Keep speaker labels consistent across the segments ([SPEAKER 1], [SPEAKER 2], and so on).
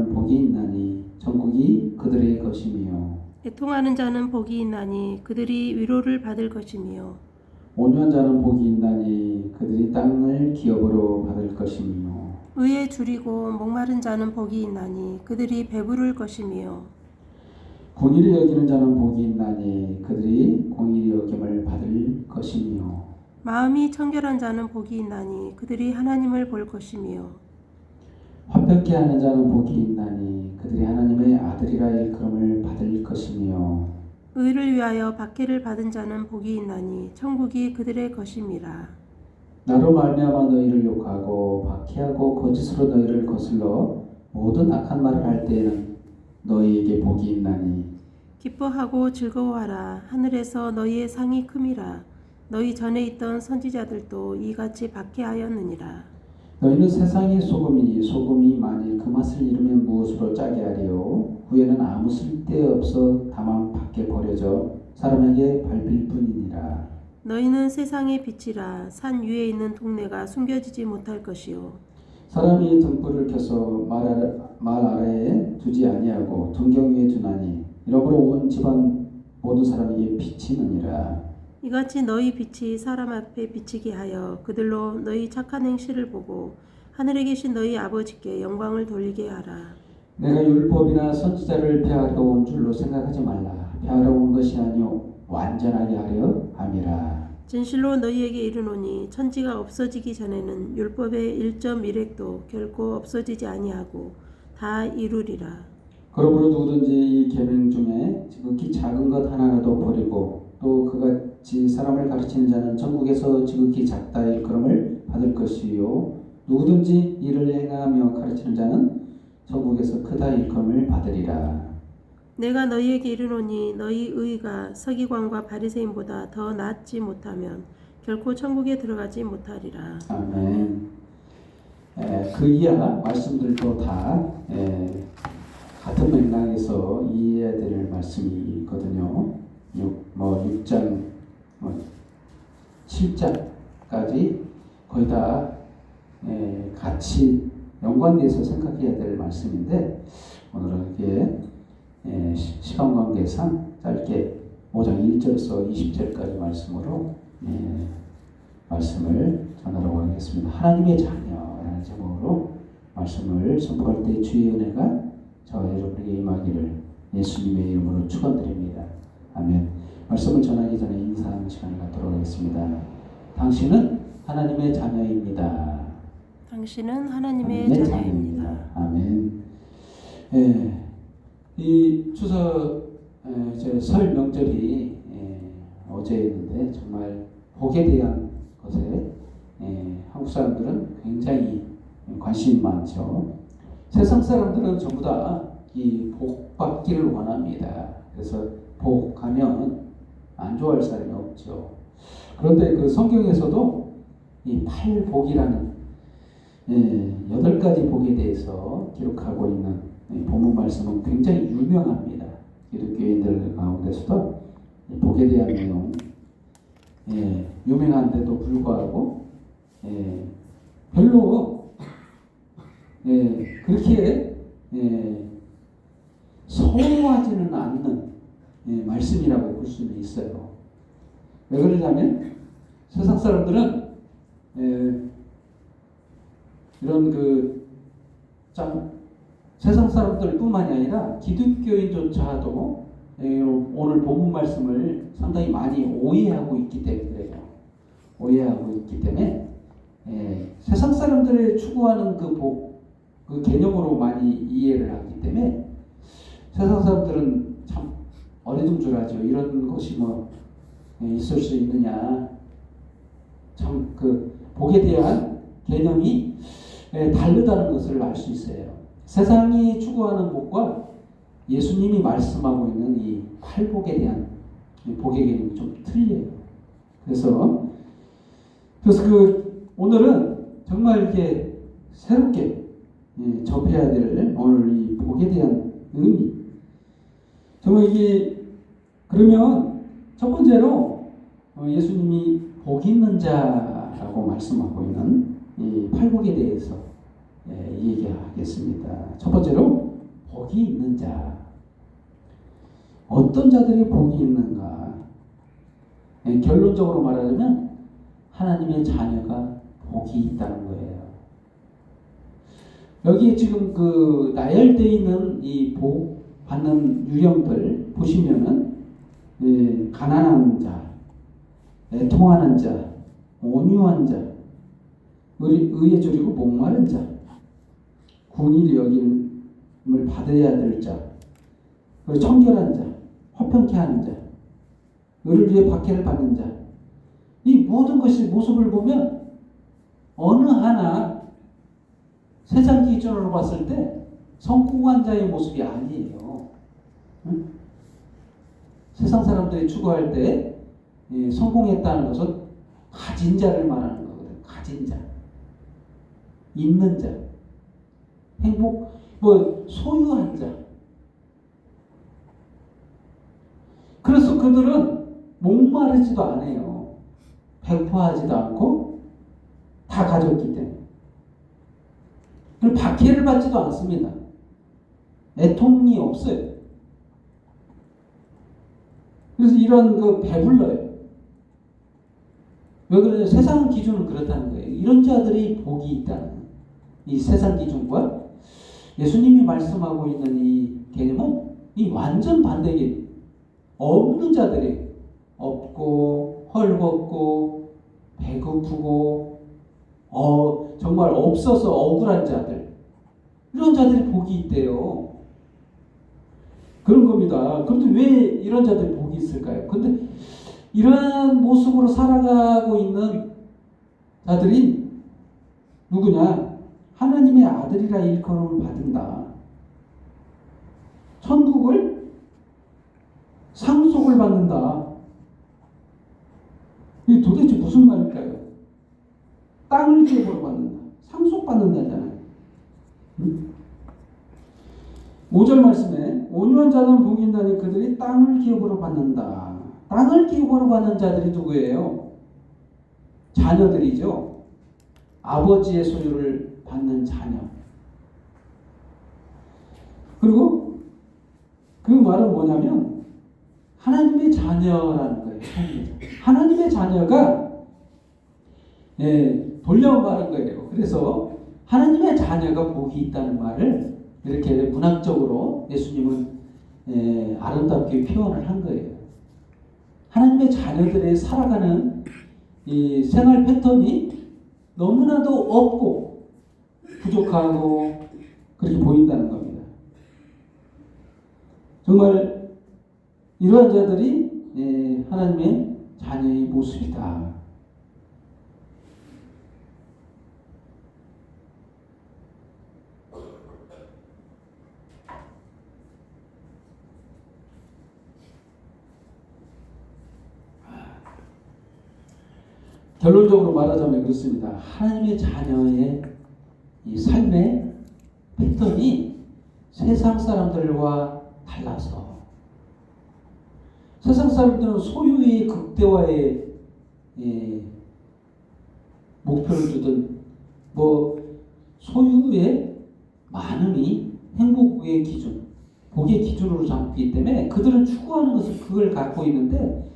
[SPEAKER 1] 복이 있나니 천국이 그들의 것이며
[SPEAKER 2] 애통하는 자는 복이 있나니 그들이 위로를 받을 것이며
[SPEAKER 1] 온유한 자는 복이 있나니 그들이 땅을 기업으로 받을 것이며
[SPEAKER 2] 의에 줄이고 목마른 자는 복이 있나니 그들이 배부를 것이며
[SPEAKER 1] 공의를 여기는 자는 복이 있나니 그들이 공의를 여김을 받을 것이며
[SPEAKER 2] 마음이 청결한 자는 복이 있나니 그들이 하나님을 볼 것이며
[SPEAKER 1] 화평케 하는 자는 복이 있나니 그들이 하나님의 아들이라 일컬음을 받을 것이며
[SPEAKER 2] 의를 위하여 박해를 받은 자는 복이 있나니 천국이 그들의 것임이라.
[SPEAKER 1] 나로 말미암아 너희를 욕하고 박해하고 거짓으로 너희를 거슬러 모든 악한 말을 할 때에는 너희에게 복이 있나니
[SPEAKER 2] 기뻐하고 즐거워하라. 하늘에서 너희의 상이 큼이라. 너희 전에 있던 선지자들도 이같이 박해하였느니라.
[SPEAKER 1] 너희는 세상의 소금이니 소금이 만일 그 맛을 잃으면 무엇으로 짜게 하리요 후에는 아무 쓸데없어 다만 밖에 버려져 사람에게 밟힐 뿐이니라.
[SPEAKER 2] 너희는 세상의 빛이라. 산 위에 있는 동네가 숨겨지지 못할 것이요
[SPEAKER 1] 사람이 등불을 켜서 말 아래에 두지 아니하고 등경 위에 두나니 이러므로 온 집안 모든 사람에게 비치느니라.
[SPEAKER 2] 이같이 너희 빛이 사람 앞에 비치게 하여 그들로 너희 착한 행실을 보고 하늘에 계신 너희 아버지께 영광을 돌리게 하라.
[SPEAKER 1] 내가 율법이나 선지자를 폐하러 온 줄로 생각하지 말라. 폐하러 온 것이 아니요 완전하게 하려 함이라.
[SPEAKER 2] 진실로 너희에게 이르노니 천지가 없어지기 전에는 율법의 1.1획도 결코 없어지지 아니하고 다 이루리라.
[SPEAKER 1] 그러므로 누구든지 이 계명 중에 지극히 작은 것 하나라도 버리고 또 그같이 사람을 가르치는 자는 천국에서 지극히 작다 일컬음을 받을 것이요 누구든지 이를 행하며 가르치는 자는 천국에서 크다 일컬음을 받으리라.
[SPEAKER 2] 내가 너희에게 이르노니 너희 의가 서기관과 바리새인보다 더 낫지 못하면 결코 천국에 들어가지 못하리라.
[SPEAKER 1] 아멘. 그 이하 말씀들도 다 같은 맥락에서 이해해야 될 말씀이 있거든요. 6장, 7장까지 거의 다 같이 연관돼서 생각해야 될 말씀인데 오늘은 이게 시간 관계상 짧게 5장 1절에서 20절까지 말씀으로 말씀을 전하려고 하겠습니다. 하나님의 자녀라는 제목으로 말씀을 선포할 때 주의 은혜가 저와 여러분에게 임하기를 예수님의 이름으로 축원드립니다. 아멘. 말씀을 전하기 전에 인사하는 시간을 갖도록 하겠습니다. 당신은 하나님의 자녀입니다.
[SPEAKER 2] 당신은 하나님의 자녀입니다.
[SPEAKER 1] 아멘. 이 추석 설 명절이 어제였는데 정말 복에 대한 것에 한국 사람들은 굉장히 관심이 많죠. 세상 사람들은 전부 다 이 복 받기를 원합니다. 그래서 복하면 안 좋아할 사람이 없죠. 그런데 그 성경에서도 이 팔복이라는 8가지 복에 대해서 기록하고 있는 본문 말씀은 굉장히 유명합니다. 기독교인들 가운데서도 복에 대한 내용 유명한데도 불구하고 별로 그렇게 소화하지는 않는 말씀이라고 볼 수는 있어요. 왜 그러냐면 세상 사람들은 이런 세상 사람들뿐만이 아니라 기독교인조차도 오늘 본문 말씀을 상당히 많이 오해하고 있기 때문에 그래요. 오해하고 있기 때문에 세상 사람들의 추구하는 그 복, 그 개념으로 많이 이해를 하기 때문에 세상 사람들은 참 어리둥절하죠. 이런 것이 있을 수 있느냐. 참 그 복에 대한 개념이 다르다는 것을 알 수 있어요. 세상이 추구하는 복과 예수님이 말씀하고 있는 이 팔복에 대한 복의 개념이 좀 틀려요. 그래서 오늘은 정말 이렇게 새롭게 접해야 될 오늘 이 복에 대한 의미. 정말 이게 그러면 첫 번째로 예수님이 복 있는 자라고 말씀하고 있는 이 팔복에 대해서 얘기하겠습니다. 첫 번째로 복이 있는 자. 어떤 자들이 복이 있는가? 결론적으로 말하자면 하나님의 자녀가 복이 있다는 거예요. 여기에 지금 그 나열되어 있는 이 복 받는 유형들 보시면은 가난한 자, 애통하는 자, 온유한 자, 의에 줄이고 목마른 자, 궁일이 여김을 받아야 될 자, 그리고 청결한 자, 화평케 하는 자, 의를 위해 박해를 받는 자. 이 모든 것이 모습을 보면 어느 하나 세상 기준으로 봤을 때 성공한 자의 모습이 아니에요. 응? 세상 사람들이 추구할 때 성공했다는 것은 가진 자를 말하는 거거든. 가진 자, 있는 자, 행복, 소유한 자. 그래서 그들은 목마르지도 않아요. 배고파하지도 않고 다 가졌기 때문에. 그리고 박해를 받지도 않습니다. 애통이 없어요. 그래서 이런 배불러요. 왜 그러냐? 세상 기준은 그렇다는 거예요. 이런 자들이 복이 있다는 거예요. 이 세상 기준과 예수님이 말씀하고 있는 이 개념은 이 완전 반대예요. 없는 자들이 없고 헐벗고 배고프고 정말 없어서 억울한 자들, 이런 자들이 복이 있대요. 그런 겁니다. 그런데 왜 이런 자들이 복이 있을까요? 근데 이러한 모습으로 살아가고 있는 자들이 누구냐? 하나님의 아들이라 일컬음을 받는다. 천국을 상속을 받는다. 이게 도대체 무슨 말일까요? 땅을 기업으로 받는다. 상속받는다잖아요. 응? 5절 말씀에 온유한 자는 복이 있나니 그들이 땅을 기업으로 받는다. 땅을 기업으로 받는 자들이 누구예요? 자녀들이죠. 아버지의 소유를 받는 자녀. 그리고 그 말은 뭐냐면 하나님의 자녀라는 거예요. 하나님의 자녀가 돌려 말한 거예요. 그래서 하나님의 자녀가 복이 있다는 말을 이렇게 문학적으로 예수님은 아름답게 표현을 한 거예요. 하나님의 자녀들의 살아가는 이 생활 패턴이 너무나도 없고 부족하고 그렇게 보인다는 겁니다. 정말 이러한 자들이 하나님의 자녀의 모습이다. 결론적으로 말하자면 그렇습니다. 하나님의 자녀의 이 삶의 패턴이 세상 사람들과 달라서 세상 사람들은 소유의 극대화에 목표를 두든 소유의 많음이 행복의 기준, 복의 기준으로 잡기 때문에 그들은 추구하는 것은 그걸 갖고 있는데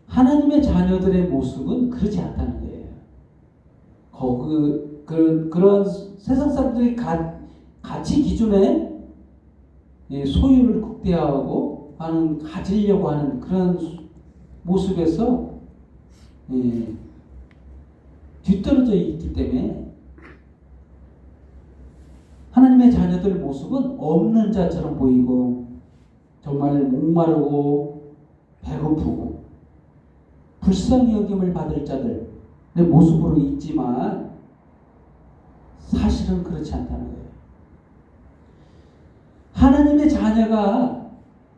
[SPEAKER 1] 하나님의 자녀들의 모습은 그렇지 않다는 거예요. 그런 세상 사람들이 가치 기준에 소유를 극대화하고 가지려고 하는 그런 모습에서 뒤떨어져 있기 때문에 하나님의 자녀들 모습은 없는 자처럼 보이고 정말 목마르고 배고프고 불쌍히 여김을 받을 자들의 모습으로 있지만 사실은 그렇지 않다는 거예요. 하나님의 자녀가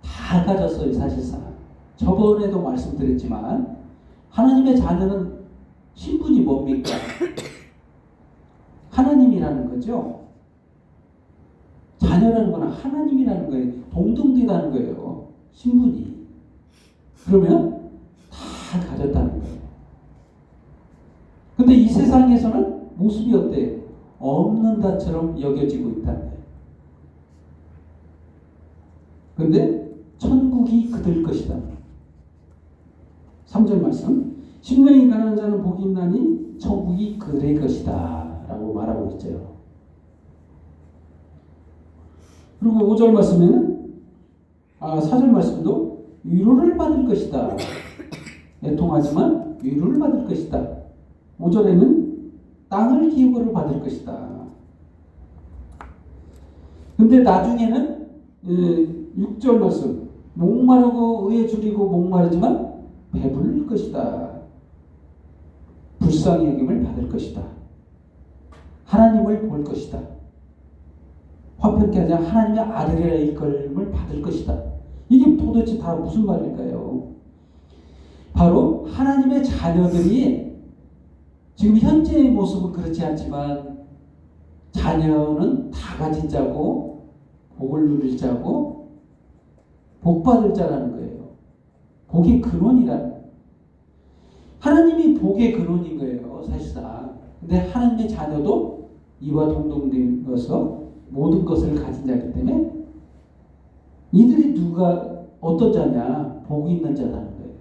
[SPEAKER 1] 다 가졌어요. 사실상 저번에도 말씀드렸지만 하나님의 자녀는 신분이 뭡니까? 하나님이라는 거죠. 자녀라는 건 하나님이라는 거예요. 동등되다는 거예요. 신분이. 그러면 다 가졌다는 거예요. 근데 이 세상에서는 모습이 어때요? 없는 자처럼 여겨지고 있다는 거예요. 그런데 천국이 그들 것이다. 3절 말씀. 심령이 가난한 자는 복이 있나니 천국이 그들의 것이다 라고 말하고 있죠. 그리고 5절 말씀에는 4절 말씀도 위로를 받을 것이다. 애통하지만 위로를 받을 것이다. 5절에는 땅을 기업으로 받을 것이다. 근데 나중에는 6절 말씀, 목마르고 의에 줄이고 목마르지만 배부를 것이다. 불쌍히 여김을 받을 것이다. 하나님을 볼 것이다. 화평케 하자 하나님의 아들이라 일컬음을 받을 것이다. 이게 도대체 다 무슨 말일까요? 바로 하나님의 자녀들이 지금 현재의 모습은 그렇지 않지만 자녀는 다 가진 자고 복을 누릴 자고 복 받을 자라는 거예요. 복의 근원이라는 거예요. 하나님이 복의 근원인 거예요, 사실상. 근데 하나님의 자녀도 이와 동등되어서 모든 것을 가진 자이기 때문에 이들이 누가 어떤 자냐? 복이 있는 자라는 거예요.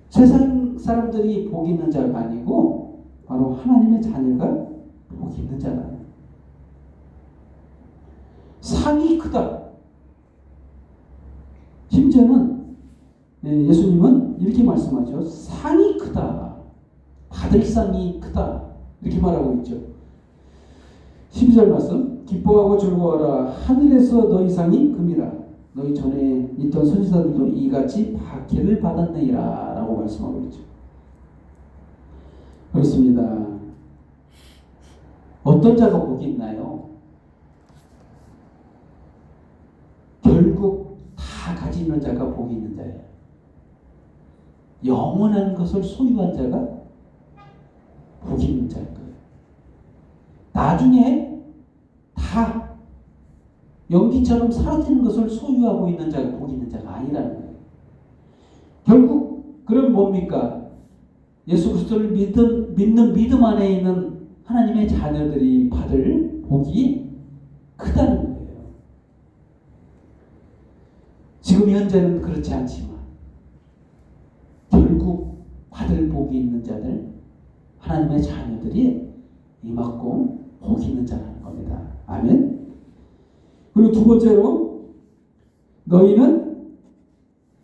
[SPEAKER 1] 세상 사람들이 복이 있는 자가 아니고 바로 하나님의 자녀가 복이 있는 자라는 거예요. 상이 크다. 심지어는 예수님은 이렇게 말씀하죠. 상이 크다. 받을 상이 크다. 이렇게 말하고 있죠. 12절 말씀. 기뻐하고 즐거워하라. 하늘에서 너희 상이 금이라. 너희 전에 있던 선지자들도 이같이 박해를 받았느니라 라고 말씀하고 있죠. 그렇습니다. 어떤 자가 복이 있나요? 결국 다 가지는 자가 복이 있는 자예요. 영원한 것을 소유한 자가 복이 있는 자일 거예요. 나중에 다 연기처럼 사라지는 것을 소유하고 있는 자가 복이 있는 자가 아니라는 거예요. 결국 그럼 뭡니까? 예수 그리스도를 믿는 믿음 안에 있는 하나님의 자녀들이 받을 복이 크다는 거예요. 지금 현재는 그렇지 않지만 결국 받을 복이 있는 자들, 하나님의 자녀들이 이만큼 복이 있는 자라는 겁니다. 아멘. 그리고 두 번째로 너희는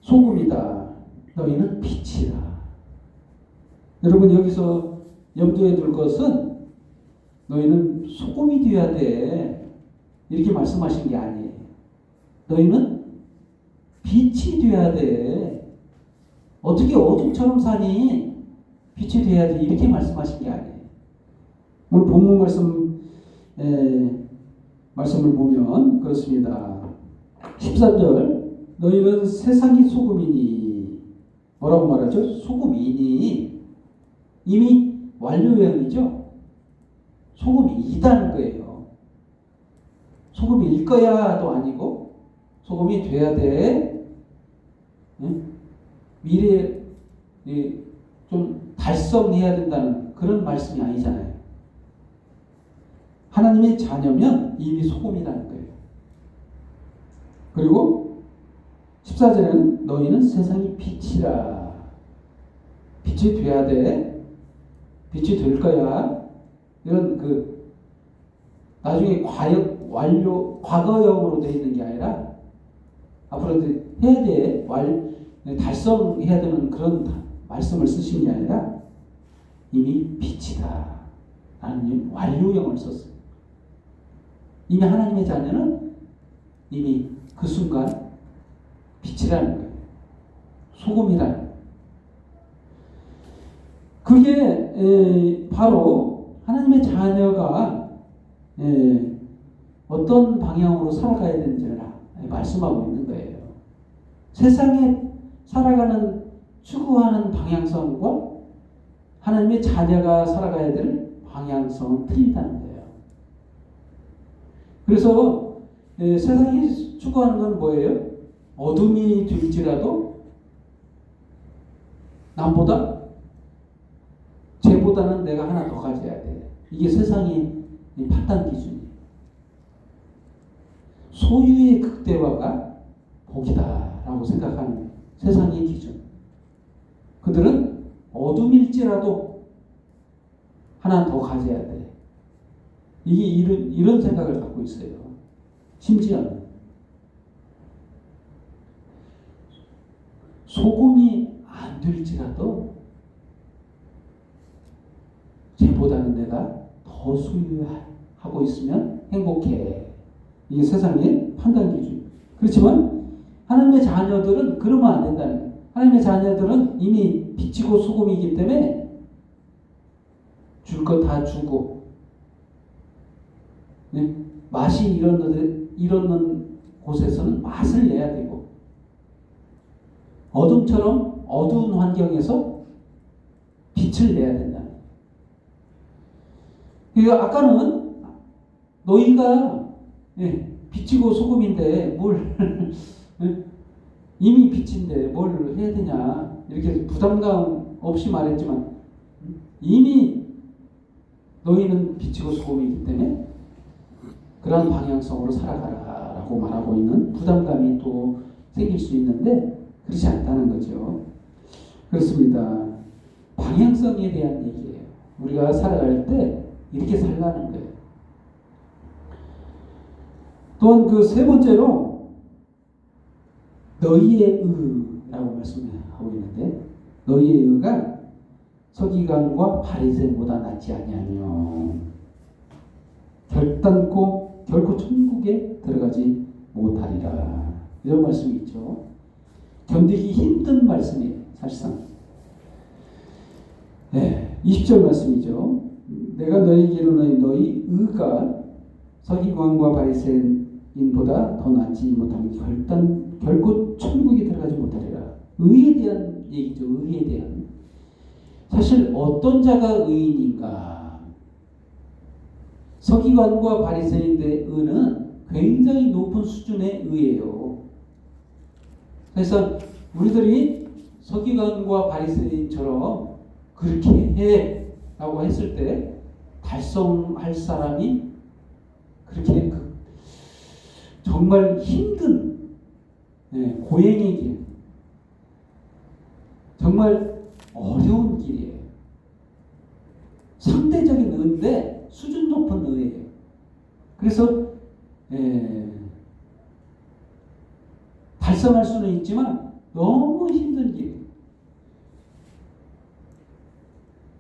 [SPEAKER 1] 소금이다. 너희는 빛이다. 여러분 여기서 염두에 둘 것은 너희는 소금이 되어야 돼. 이렇게 말씀하신 게 아니에요. 너희는 빛이 되어야 돼. 어떻게 어둠처럼 사니? 빛이 되어야 돼. 이렇게 말씀하신 게 아니에요. 오늘 본문 말씀을 보면 그렇습니다. 13절 너희는 세상의 소금이니 뭐라고 말하죠? 소금이니 이미 완료형이죠. 소금이 이다는 거예요. 소금일 거야도 아니고 소금이 돼야 돼. 미래에 좀 달성해야 된다는 그런 말씀이 아니잖아요. 하나님의 자녀면 이미 소금이라는 거예요. 그리고 14절에는 너희는 세상의 빛이라. 빛이 돼야 돼. 빛이 될 거야. 이런 나중에 과거형으로 되어 있는 게 아니라 앞으로도 해야 돼. 달성해야 되는 그런 말씀을 쓰신 게 아니라 이미 빛이다. 라는 완료형을 썼어요. 이미 하나님의 자녀는 이미 그 순간 빛이라는 거예요. 소금이라는 거예요. 그게 바로 하나님의 자녀가 어떤 방향으로 살아가야 되는지를 말씀하고 있는 거예요. 세상에 살아가는 추구하는 방향성과 하나님의 자녀가 살아가야 될 방향성은 틀리다는 거예요. 그래서 세상이 추구하는 건 뭐예요? 어둠이 될지라도 남보다 쟤보다는 내가 하나 더 가져야 돼. 이게 세상의 판단 기준이에요. 소유의 극대화가 복이다라고 생각하는 세상의 기준. 그들은 어둠일지라도 하나 더 가져야 돼. 이게 이런 생각을 갖고 있어요. 심지어는 소금이 안 될지라도 쟤보다는 내가 더 소유하고 있으면 행복해. 이게 세상의 판단 기준. 그렇지만 하나님의 자녀들은 그러면 안 된다는 거예요. 하나님의 자녀들은 이미 빛이고 소금이기 때문에 줄 거 다 주고, 맛이 이렇는 곳에서는 맛을 내야 되고, 어둠처럼 어두운 환경에서 빛을 내야 된다. 그러니까 아까는 너희가 빛이고 소금인데 뭘 이미 빛인데 뭘 해야 되냐 이렇게 부담감 없이 말했지만 이미 너희는 빛이고 소금이기 때문에 그런 방향성으로 살아가라라고 말하고 있는 부담감이 또 생길 수 있는데 그렇지 않다는 거죠. 그렇습니다. 방향성에 대한 얘기예요. 우리가 살아갈 때 이렇게 살라는 거예요. 또한 그 세 번째로 너희의 의라고 말씀하고 있는데 너희의 의가 서기관과 바리새인보다 낫지 아니하며 결코 천국에 들어가지 못하리라. 이런 말씀이 있죠. 견디기 힘든 말씀이에요. 사실상 20절 말씀이죠. 내가 너희에게 이르노니 너희 의가 서기관과 바리새인보다 더 낫지 못하면 결코 천국에 들어가지 못하리라. 의에 대한 얘기죠. 의에 대한. 사실 어떤 자가 의인인가? 서기관과 바리새인의 의는 굉장히 높은 수준의 의예요. 그래서 우리들이 서기관과 바리새인처럼 그렇게 해 라고 했을 때 달성할 사람이 그렇게 정말 힘든 고행의 길, 정말 어려운 길이에요. 상대적인 의인데 수준 높은 의예요. 그래서 달성할 수는 있지만 너무 힘든 길.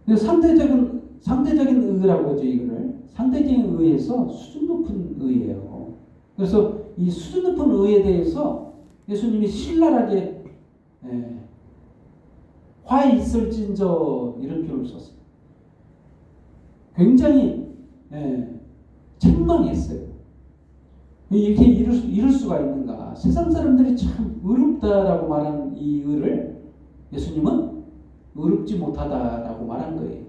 [SPEAKER 1] 상대적인 의라고 하죠. 이거를 상대적인 의에서 수준 높은 의예요. 그래서 이 수준 높은 의에 대해서 예수님이 신랄하게 화에 있을진저 이런 표현을 썼어요. 굉장히 책망했어요. 이렇게 이럴 수가 있는가? 세상 사람들이 참 의롭다라고 말하는 이 의를 예수님은 의롭지 못하다라고 말한 거예요.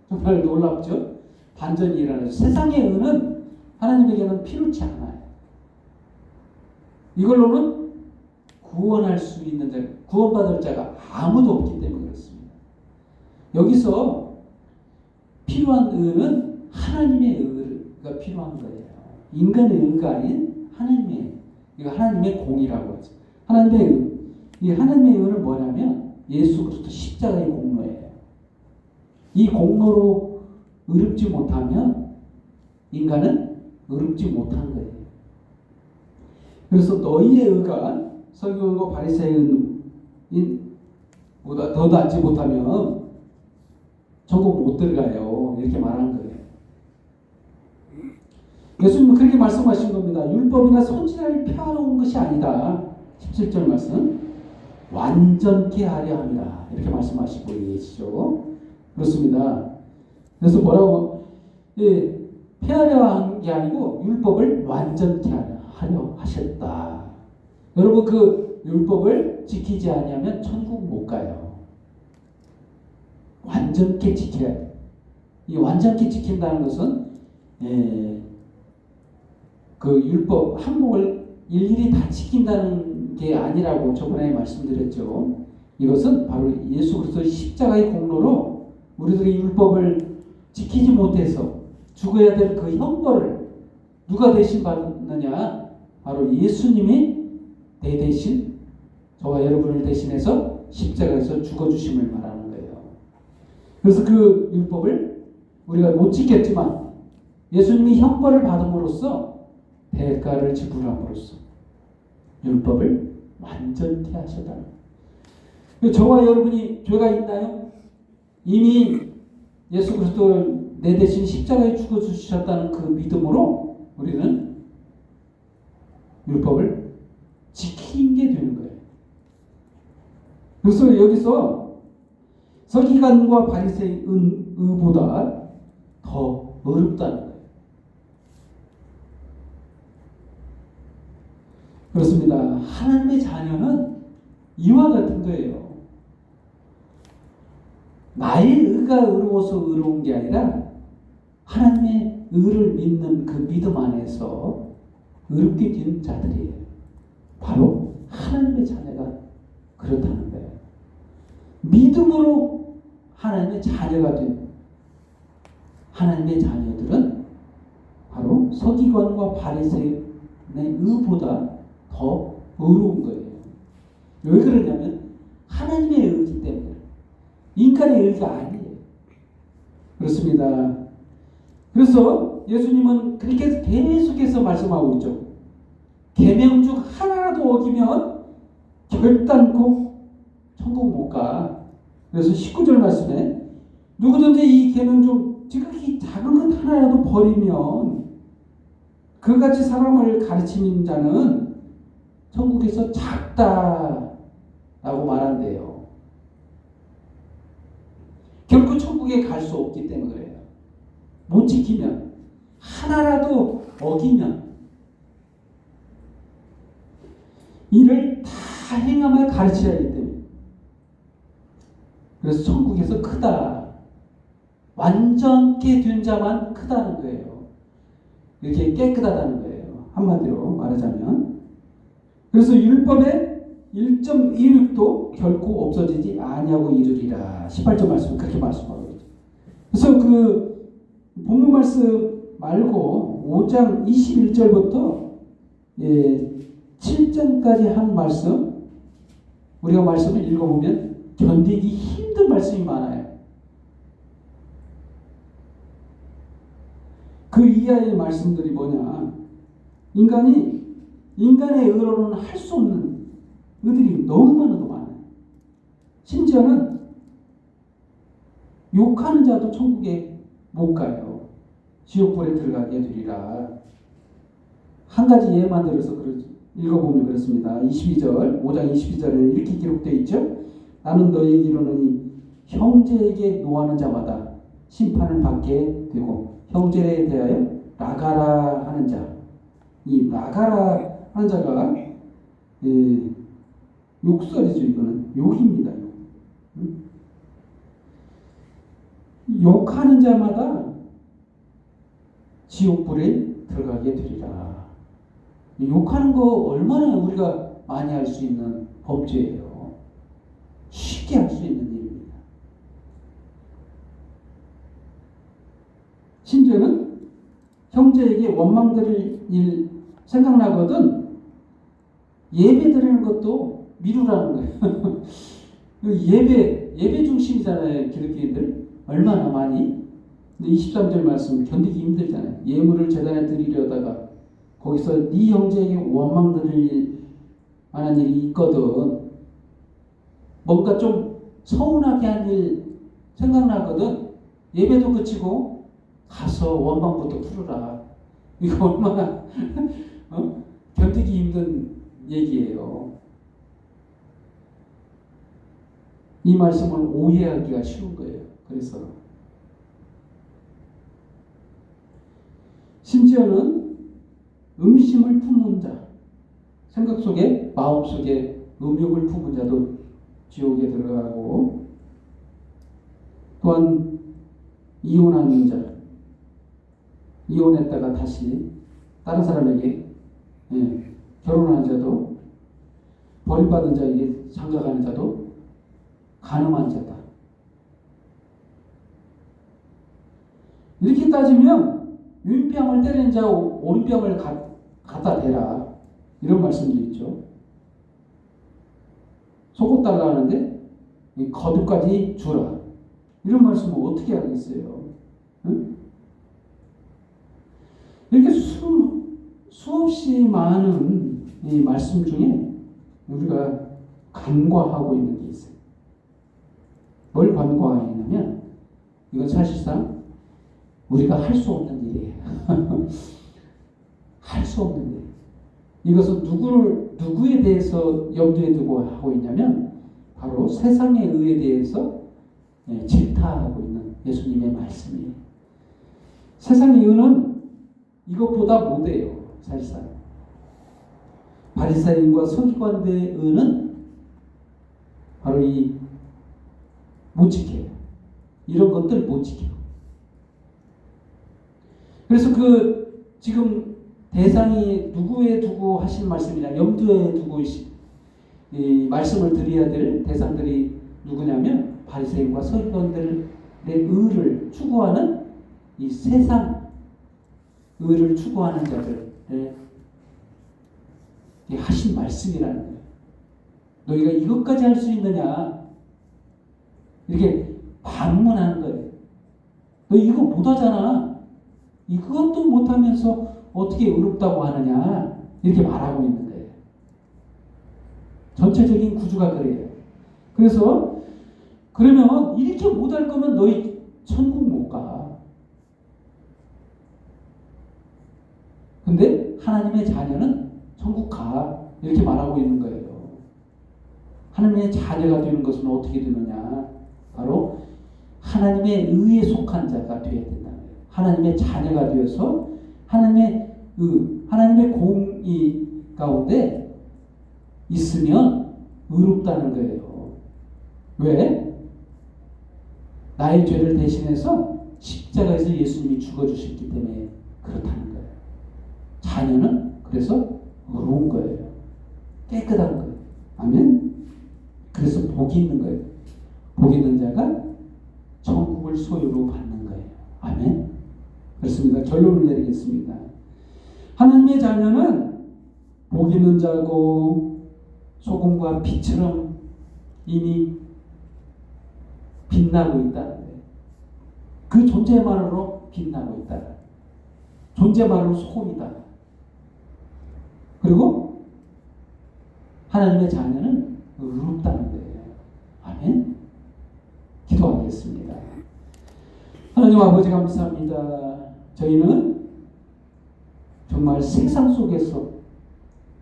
[SPEAKER 1] 정말 놀랍죠? 반전이 일어나죠. 세상의 의는 하나님에게는 필요치 않아요. 이걸로는 구원할 수 있는 자, 구원받을 자가 아무도 없기 때문에 그렇습니다. 여기서 필요한 의는 하나님의 의가 필요한 거예요. 인간의 의가 아닌 하나님의, 이거 하나님의 공이라고 하죠. 하나님의 의. 이 하나님의 의는 뭐냐면 예수 그리스도 십자가의 공로예요. 이 공로로 의롭지 못하면 인간은 의롭지 못한 거예요. 그래서 너희의 의가 서기관과 바리새인보다 더 낫지 못하면 천국 못 들어가요. 이렇게 말하는 거예요. 예수님은 그렇게 말씀하신 겁니다. 율법이나 선지자를 펴놓은 것이 아니다. 17절 말씀. 완전케 하려 합니다. 이렇게 말씀하시고 계시죠. 그렇습니다. 그래서 뭐라고? 폐하려 한 게 아니고 율법을 완전케 하려 하셨다. 여러분 그 율법을 지키지 않으면 천국 못 가요. 완전케 지켜야 돼요. 이 완전케 지킨다는 것은 그 율법 항목을 일일이 다 지킨다는 게 아니라고 저번에 말씀드렸죠. 이것은 바로 예수 그리스도의 십자가의 공로로 우리들이 율법을 지키지 못해서 죽어야 될 그 형벌을 누가 대신 받느냐? 바로 예수님이 내 대신, 저와 여러분을 대신해서 십자가에서 죽어주심을 말하는 거예요. 그래서 그 율법을 우리가 못 지켰지만 예수님이 형벌을 받음으로써 대가를 지불함으로써 율법을 완전히 하셨다는 거예요. 저와 여러분이 죄가 있나요? 이미 예수 그리스도 내 대신 십자가에 죽어주셨다는 그 믿음으로 우리는 율법을 지키게 되는 거예요. 그래서 여기서 서기관과 바리새의 의보다 더 어렵다는 거예요. 그렇습니다. 하나님의 자녀는 이와 같은 거예요. 나의 의가 의로워서 의로운 게 아니라 하나님의 의를 믿는 그 믿음 안에서 의롭게 된 자들이에요. 바로 하나님의 자녀가 그렇다는 거예요. 믿음으로 하나님의 자녀가 된 하나님의 자녀들은 바로 서기관과 바리새인의 의보다 더 의로운 거예요. 왜 그러냐면 하나님의 의이기 때문에, 인간의 의가 아니에요. 그렇습니다. 그래서 예수님은 그렇게 계속해서 말씀하고 있죠. 계명 중 하나라도 어기면 결단코 천국 못 가. 그래서 19절 말씀에 누구든지 이 계명 중 지극히 작은 것 하나라도 버리면 그같이 사람을 가르치는 자는 천국에서 작다라고 말한대요. 결코 천국에 갈 수 없기 때문에 그래요. 못 지키면, 하나라도 어기면 이를 다 행함을 가르쳐야 하기 때문에. 그래서 천국에서 크다, 완전케 된 자만 크다는 거예요. 이렇게 깨끗하다는 거예요. 한마디로 말하자면. 그래서 율법의 1.16도 결코 없어지지 아니하고 이르리라. 18절 말씀 그렇게 말씀하고 있죠. 그래서 그 본문 말씀 말고 5장 21절부터 7장까지 한 말씀, 우리가 말씀을 읽어보면 견디기 힘든 말씀이 많아요. 그 이하의 말씀들이 뭐냐? 인간의 의로는 할 수 없는 의들이 너무나도 많아요. 심지어는 욕하는 자도 천국에 못 가요. 지옥불에 들어가게 되리라. 한 가지 예만 들어서 읽어보면 그렇습니다. 22절, 5장 22절에 이렇게 기록되어 있죠. 나는 너희에게 이르노니 형제에게 노하는 자마다 심판을 받게 되고 형제에 대하여 나가라 하는 자, 이 나가라 하는 자가 욕설이죠. 이거는 욕입니다. 욕하는 자마다 지옥불에 들어가게 되리라. 욕하는 거 얼마나 우리가 많이 할 수 있는 범죄예요. 쉽게 할 수 있는 일입니다. 심지어는 형제에게 원망 드릴 일 생각나거든 예배 드리는 것도 미루라는 거예요. 예배 중심이잖아요. 기독교인들 얼마나 많이. 근데 23절 말씀 견디기 힘들잖아요. 예물을 제단에 드리려다가 거기서 네 형제에게 원망 드릴 만한 일이 있거든. 뭔가 좀 서운하게 한 일 생각나거든. 예배도 그치고 가서 원망부터 풀어라. 이거 얼마나 견디기 힘든 얘기예요. 이 말씀을 오해하기가 쉬운 거예요. 그래서 심지어는 음심을 품은 자, 생각 속에 마음 속에 음욕을 품은 자도 지옥에 들어가고, 또한 이혼하는 자, 이혼했다가 다시 다른 사람에게 결혼하는 자도, 버림받은 자에게 장가가는 자도 간음한 자다. 이렇게 따지면 왼뺨을 때리는 자 오른뺨을 갖다 대라. 이런 말씀도 있죠. 속옷 달라는데 겉옷까지 주라. 이런 말씀은 어떻게 하겠어요? 응? 이렇게 수없이 많은 이 말씀 중에 우리가 간과하고 있는 게 있어요. 뭘 간과하냐면 이건 사실상 우리가 할 수 없는 일이에요. 할 수 없는 일. 이것은 누구에 대해서 염두에 두고 하고 있냐면 바로 세상의 의에 대해서 질타하고 있는 예수님의 말씀이에요. 세상의 의는 이것보다 못해요. 사실상 바리새인과 서기관들의 의는 바로 못 지켜요. 이런 것들 못 지켜요. 그래서 지금 대상이 누구에 두고 하신 말씀이냐, 염두에 두고 이 말씀을 드려야 될 대상들이 누구냐면 바리새인과 서기관들의 의를 추구하는 이 세상 의를 추구하는 자들의 하신 말씀이라는 거예요. 너희가 이것까지 할 수 있느냐? 이렇게 반문하는 거예요. 너 이거 못하잖아. 이것도 못하면서 어떻게 의롭다고 하느냐? 이렇게 말하고 있는 거예요. 전체적인 구조가 그래요. 그래서 그러면 이렇게 못할 거면 너희 천국 못 가. 근데 하나님의 자녀는 천국 가. 이렇게 말하고 있는 거예요. 하나님의 자녀가 되는 것은 어떻게 되느냐? 바로 하나님의 의에 속한 자가 되어야 된다는 거예요. 하나님의 자녀가 되어서 하나님의 하나님의 공의 가운데 있으면 의롭다는 거예요. 왜? 나의 죄를 대신해서 십자가에서 예수님이 죽어주셨기 때문에 그렇다는 거예요. 자녀는 그래서 의로운 거예요. 깨끗한 거예요. 아멘. 그래서 복이 있는 거예요. 복 있는 자가 천국을 소유로 받는 거예요. 아멘. 그렇습니다. 결론을 내리겠습니다. 하나님의 자녀는 복 있는 자고 소금과 빛처럼 이미 빛나고 있다는 거예요. 그 존재만으로 빛나고 있다. 존재만으로 소금이다. 그리고 하나님의 자녀는 의롭다는 거예요. 아멘. 기도하겠습니다. 하나님 아버지 감사합니다. 저희는 정말 세상 속에서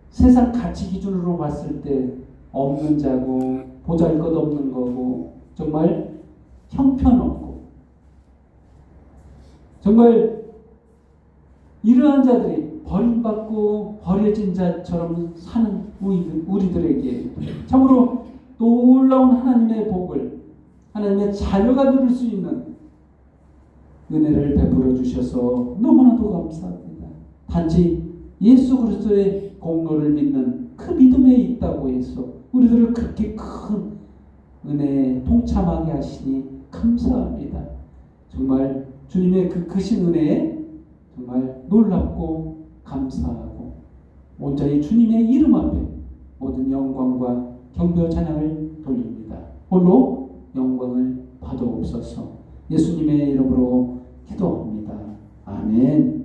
[SPEAKER 1] 세상 가치 기준으로 봤을 때 없는 자고 보잘것없는 거고 정말 형편없고 정말 이러한 자들이 버림받고 버려진 자처럼 사는 우리들에게 참으로 놀라운 하나님의 복을 하나님의 자녀가 누릴 수 있는 은혜를 베풀어 주셔서 너무나도 감사합니다. 단지 예수 그리스도의 공로를 믿는 그 믿음에 있다고 해서 우리들을 그렇게 큰 은혜에 동참하게 하시니 감사합니다. 정말 주님의 그 크신 은혜에 정말 놀랍고 감사하고 온전히 주님의 이름 앞에 모든 영광과 경배와 찬양을 돌립니다. 홀로 영광을 받아옵소서. 예수님의 이름으로 기도합니다. 아멘.